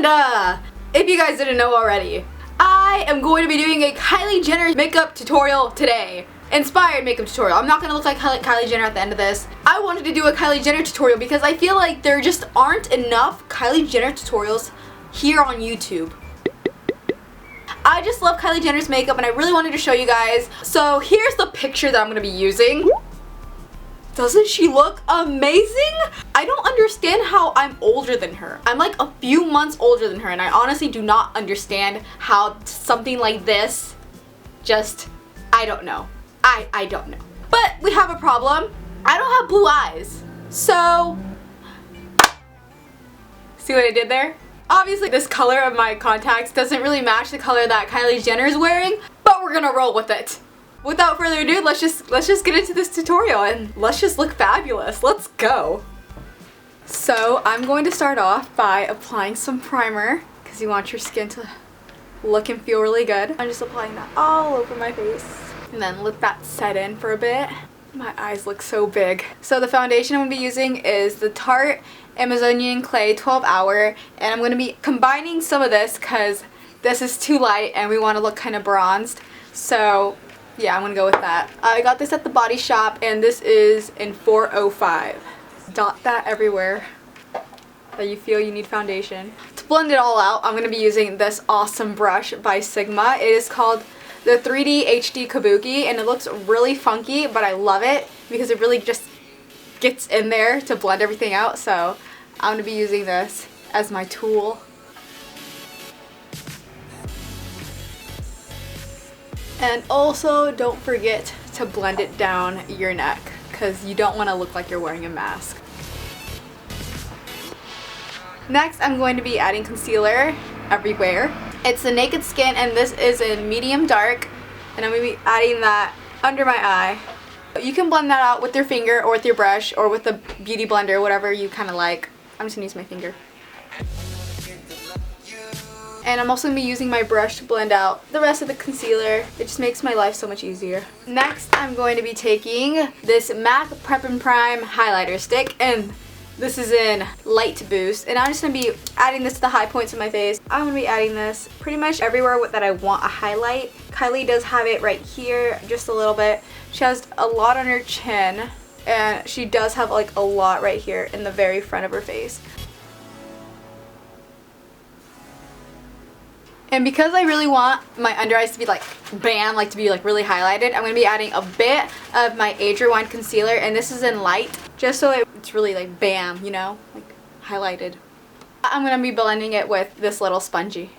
If you guys didn't know already, I am going to be doing a Kylie Jenner makeup tutorial today. Inspired makeup tutorial. I'm not going to look like Kylie Jenner at the end of this. I wanted to do a Kylie Jenner tutorial because I feel like there just aren't enough Kylie Jenner tutorials here on YouTube. I just love Kylie Jenner's makeup and I really wanted to show you guys. So here's the picture that I'm going to be using. Doesn't she look amazing? I don't understand how I'm older than her. I'm like a few months older than her and I honestly do not understand how something like this just, I don't know. I don't know. But we have a problem. I don't have blue eyes. So, see what I did there? Obviously this color of my contacts doesn't really match the color that Kylie Jenner is wearing, but we're gonna roll with it. Without further ado, let's just get into this tutorial and let's just look fabulous. Let's go. So I'm going to start off by applying some primer because you want your skin to look and feel really good. I'm just applying that all over my face and then let that set in for a bit. My eyes look so big. So the foundation I'm going to be using is the Tarte Amazonian Clay 12 Hour, and I'm going to be combining some of this because this is too light and we want to look kind of bronzed. So yeah, I'm gonna go with that. I got this at the Body Shop and this is in 405. Dot that everywhere that you feel you need foundation. To blend it all out, I'm gonna be using this awesome brush by Sigma. It is called the 3D HD Kabuki and it looks really funky, but I love it because it really just gets in there to blend everything out. So I'm gonna be using this as my tool. And also, don't forget to blend it down your neck because you don't want to look like you're wearing a mask. Next, I'm going to be adding concealer everywhere. It's the Naked Skin and this is in medium dark and I'm going to be adding that under my eye. You can blend that out with your finger or with your brush or with a beauty blender, whatever you kind of like. I'm just going to use my finger. And I'm also going to be using my brush to blend out the rest of the concealer. It just makes my life so much easier. Next, I'm going to be taking this MAC Prep and Prime highlighter stick, and this is in Light Boost. And I'm just going to be adding this to the high points of my face. I'm going to be adding this pretty much everywhere that I want a highlight. Kylie does have it right here, just a little bit. She has a lot on her chin, and she does have like a lot right here in the very front of her face. And because I really want my under eyes to be like bam, like to be like really highlighted, I'm going to be adding a bit of my Age Rewind concealer, and this is in light, just so it's really like bam, you know, like highlighted. I'm going to be blending it with this little spongy.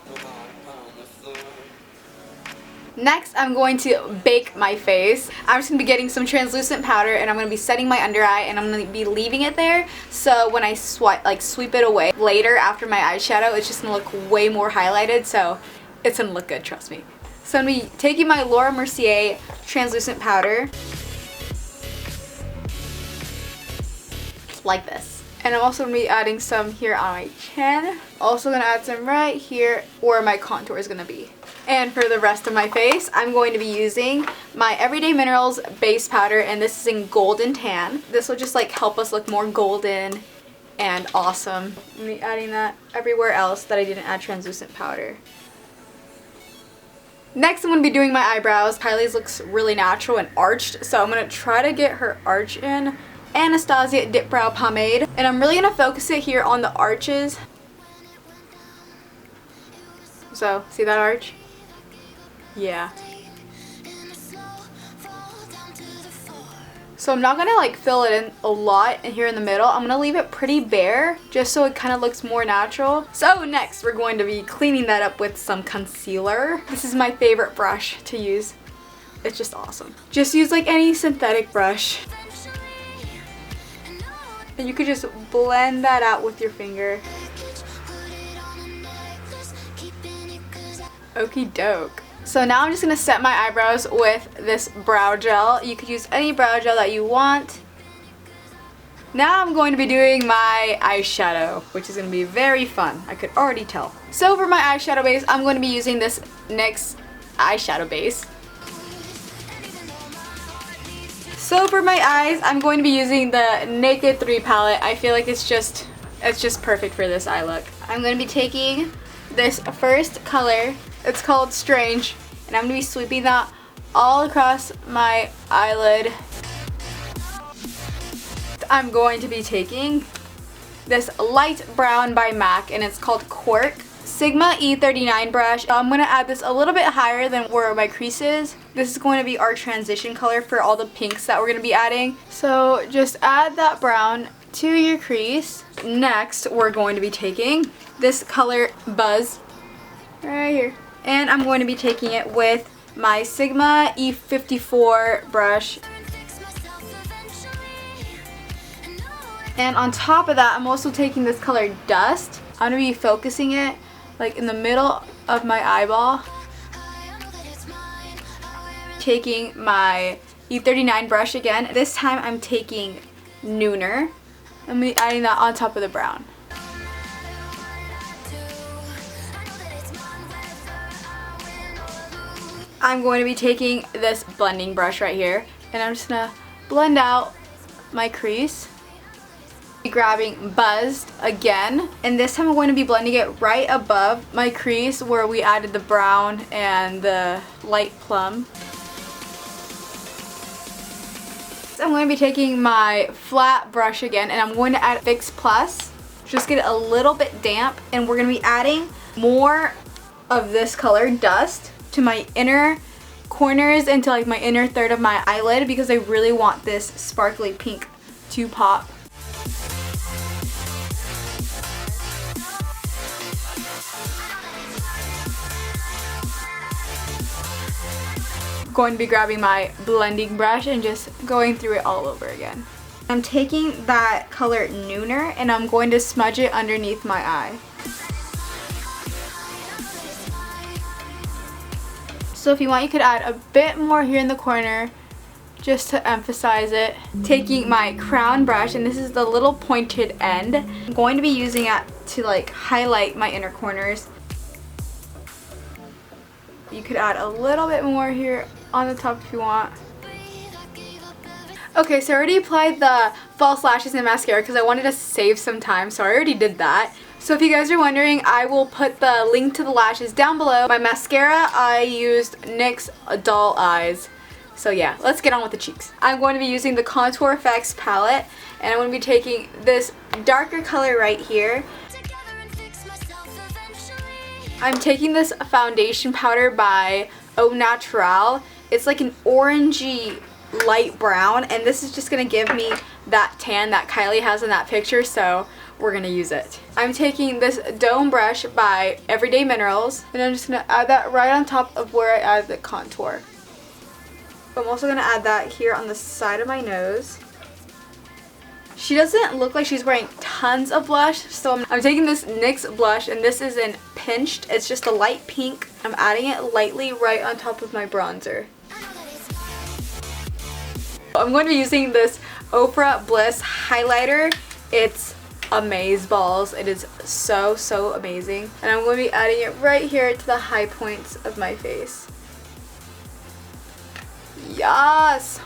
Next, I'm going to bake my face. I'm just going to be getting some translucent powder and I'm going to be setting my under eye and I'm going to be leaving it there, so when I sweep it away later after my eyeshadow, it's just going to look way more highlighted, so it's going to look good, trust me. So I'm going to be taking my Laura Mercier translucent powder like this. And I'm also going to be adding some here on my chin. Also going to add some right here where my contour is going to be. And for the rest of my face, I'm going to be using my Everyday Minerals base powder, and this is in Golden Tan. This will just like help us look more golden and awesome. I'm going to be adding that everywhere else that I didn't add translucent powder. Next, I'm going to be doing my eyebrows. Kylie's looks really natural and arched, so I'm going to try to get her arch in. Anastasia Dipbrow Pomade. And I'm really going to focus it here on the arches. So, see that arch? Yeah. So I'm not going to like fill it in a lot in here in the middle. I'm going to leave it pretty bare just so it kind of looks more natural. So next we're going to be cleaning that up with some concealer. This is my favorite brush to use. It's just awesome. Just use like any synthetic brush. And you could just blend that out with your finger. Okie doke. So now I'm just going to set my eyebrows with this brow gel. You could use any brow gel that you want. Now I'm going to be doing my eyeshadow, which is going to be very fun. I could already tell. So for my eyeshadow base, I'm going to be using this NYX Eyeshadow Base. So for my eyes, I'm going to be using the Naked 3 palette. I feel like it's just It's just perfect for this eye look. I'm going to be taking this first color. It's called Strange. And I'm going to be sweeping that all across my eyelid. I'm going to be taking this light brown by MAC, and it's called Cork. Sigma E39 brush. I'm going to add this a little bit higher than where my crease is. This is going to be our transition color for all the pinks that we're going to be adding. So just add that brown to your crease. Next, we're going to be taking this color Buzz right here. And I'm going to be taking it with my Sigma E54 brush. And on top of that, I'm also taking this color Dust. I'm going to be focusing it like in the middle of my eyeball. Taking my E39 brush again. This time I'm taking Nooner. I'm going to be adding that on top of the brown. I'm going to be taking this blending brush right here, and I'm just going to blend out my crease. Grabbing Buzzed again, and this time I'm going to be blending it right above my crease where we added the brown and the light plum. So I'm going to be taking my flat brush again, and I'm going to add Fix Plus. Just get it a little bit damp, and we're going to be adding more of this color Dust to my inner corners and to like my inner third of my eyelid, because I really want this sparkly pink to pop. Going to be grabbing my blending brush and just going through it all over again. I'm taking that color Nooner, and I'm going to smudge it underneath my eye. So if you want, you could add a bit more here in the corner just to emphasize it. Taking my crown brush, and this is the little pointed end. I'm going to be using it to like highlight my inner corners. You could add a little bit more here on the top if you want. Okay, so I already applied the false lashes and mascara because I wanted to save some time, so I already did that. So if you guys are wondering, I will put the link to the lashes down below. My mascara, I used NYX Doll Eyes. So yeah, let's get on with the cheeks. I'm going to be using the Contour Effects palette, and I'm going to be taking this darker color right here. I'm taking this foundation powder by Naturale. It's like an orangey light brown, and this is just going to give me that tan that Kylie has in that picture, so we're going to use it. I'm taking this dome brush by Everyday Minerals, and I'm just going to add that right on top of where I added the contour. I'm also going to add that here on the side of my nose. She doesn't look like she's wearing tons of blush, so I'm taking this NYX blush, and this is in Pinched. It's just a light pink. I'm adding it lightly right on top of my bronzer. I'm going to be using this Ofra Bliss highlighter. It's amazeballs. It is so, so amazing. And I'm going to be adding it right here to the high points of my face. Yes!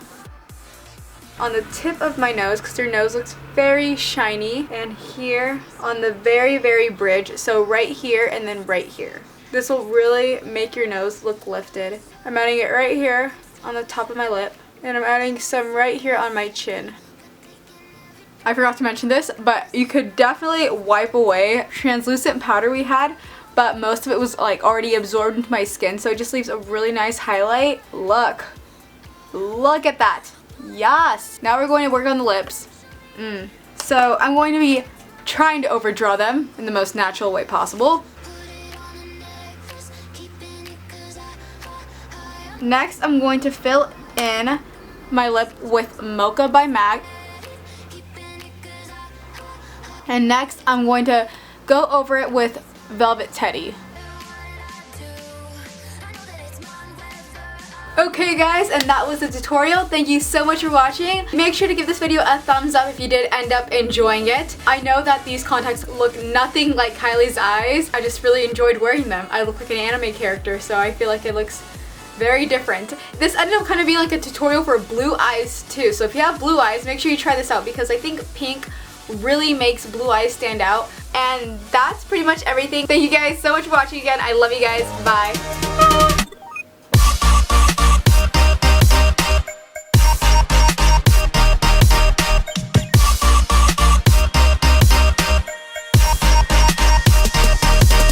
On the tip of my nose, because your nose looks very shiny, and here on the very, very bridge, so right here and then right here. This will really make your nose look lifted. I'm adding it right here on the top of my lip, and I'm adding some right here on my chin. I forgot to mention this, but you could definitely wipe away translucent powder we had, but most of it was like already absorbed into my skin, so it just leaves a really nice highlight. Look at that. Yes! Now we're going to work on the lips. So I'm going to be trying to overdraw them in the most natural way possible. Next, I'm going to fill in my lip with Mocha by MAC. And next, I'm going to go over it with Velvet Teddy. Okay guys, and that was the tutorial. Thank you so much for watching. Make sure to give this video a thumbs up if you did end up enjoying it. I know that these contacts look nothing like Kylie's eyes. I just really enjoyed wearing them. I look like an anime character, so I feel like it looks very different. This ended up kind of being like a tutorial for blue eyes too, so if you have blue eyes, make sure you try this out because I think pink really makes blue eyes stand out. And that's pretty much everything. Thank you guys so much for watching again. I love you guys. Bye.